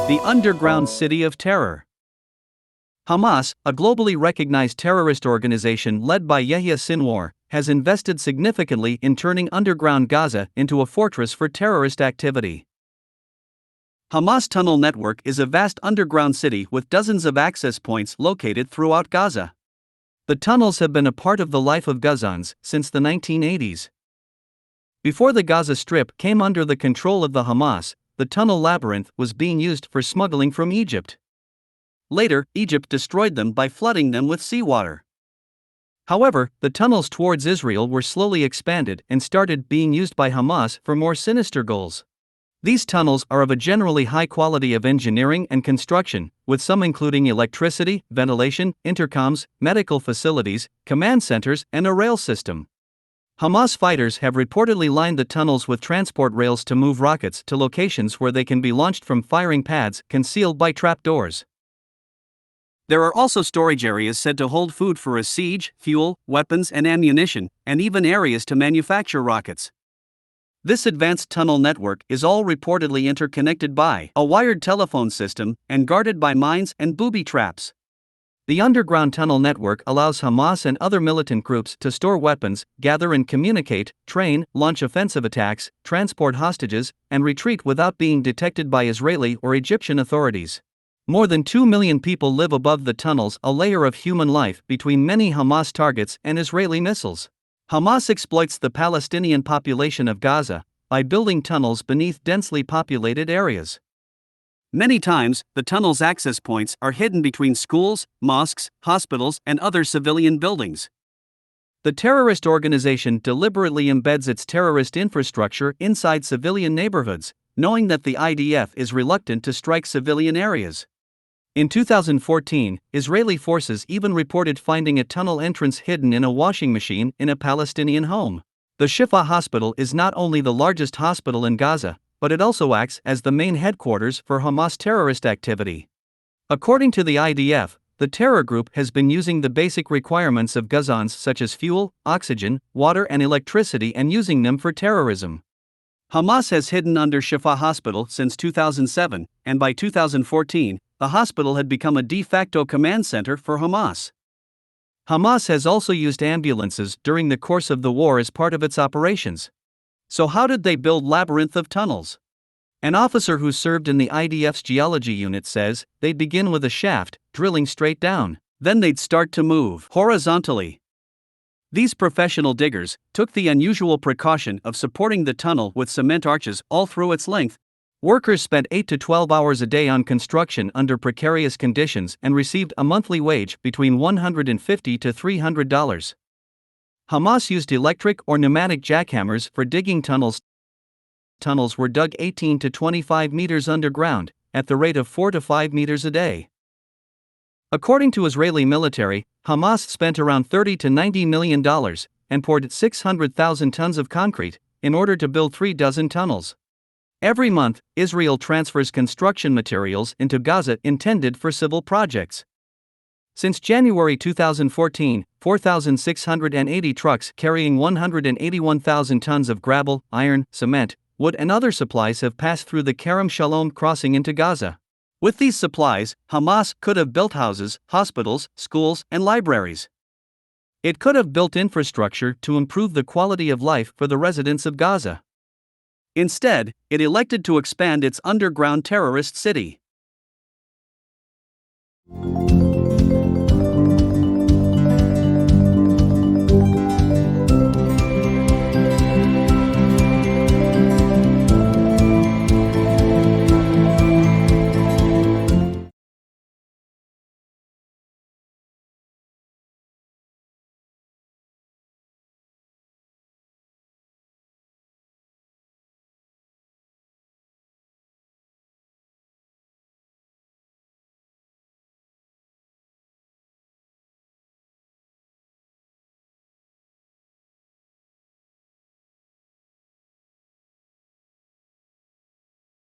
The underground city of terror. Hamas, a globally recognized terrorist organization led by Yahya Sinwar, has invested significantly in turning underground Gaza into a fortress for terrorist activity. Hamas Tunnel Network is a vast underground city with dozens of access points located throughout Gaza. The tunnels have been a part of the life of Gazans since the 1980s. Before the Gaza Strip came under the control of the Hamas, the tunnel labyrinth was being used for smuggling from Egypt. Later, Egypt destroyed them by flooding them with seawater. However, the tunnels towards Israel were slowly expanded and started being used by Hamas for more sinister goals. These tunnels are of a generally high quality of engineering and construction, with some including electricity, ventilation, intercoms, medical facilities, command centers, and a rail system. Hamas fighters have reportedly lined the tunnels with transport rails to move rockets to locations where they can be launched from firing pads concealed by trapdoors. There are also storage areas said to hold food for a siege, fuel, weapons and ammunition, and even areas to manufacture rockets. This advanced tunnel network is all reportedly interconnected by a wired telephone system and guarded by mines and booby traps. The underground tunnel network allows Hamas and other militant groups to store weapons, gather and communicate, train, launch offensive attacks, transport hostages, and retreat without being detected by Israeli or Egyptian authorities. More than 2 million people live above the tunnels, a layer of human life between many Hamas targets and Israeli missiles. Hamas exploits the Palestinian population of Gaza by building tunnels beneath densely populated areas. Many times, the tunnel's access points are hidden between schools, mosques, hospitals, and other civilian buildings. The terrorist organization deliberately embeds its terrorist infrastructure inside civilian neighborhoods, knowing that the IDF is reluctant to strike civilian areas. In 2014, Israeli forces even reported finding a tunnel entrance hidden in a washing machine in a Palestinian home. The Shifa Hospital is not only the largest hospital in Gaza, but it also acts as the main headquarters for Hamas terrorist activity. According to the IDF, the terror group has been using the basic requirements of Gazans such as fuel, oxygen, water and electricity and using them for terrorism. Hamas has hidden under Shifa Hospital since 2007, and by 2014, the hospital had become a de facto command center for Hamas. Hamas has also used ambulances during the course of the war as part of its operations. So how did they build labyrinth of tunnels? An officer who served in the IDF's geology unit says they'd begin with a shaft, drilling straight down. Then they'd start to move horizontally. These professional diggers took the unusual precaution of supporting the tunnel with cement arches all through its length. Workers spent 8 to 12 hours a day on construction under precarious conditions and received a monthly wage between $150 to $300. Hamas used electric or pneumatic jackhammers for digging tunnels. Tunnels were dug 18 to 25 meters underground, at the rate of 4 to 5 meters a day. According to Israeli military, Hamas spent around $30 to $90 million and poured 600,000 tons of concrete in order to build 3 dozen tunnels. Every month, Israel transfers construction materials into Gaza intended for civil projects. Since January 2014, 4,680 trucks carrying 181,000 tons of gravel, iron, cement, wood and other supplies have passed through the Kerem Shalom crossing into Gaza. With these supplies, Hamas could have built houses, hospitals, schools, and libraries. It could have built infrastructure to improve the quality of life for the residents of Gaza. Instead, it elected to expand its underground terrorist city.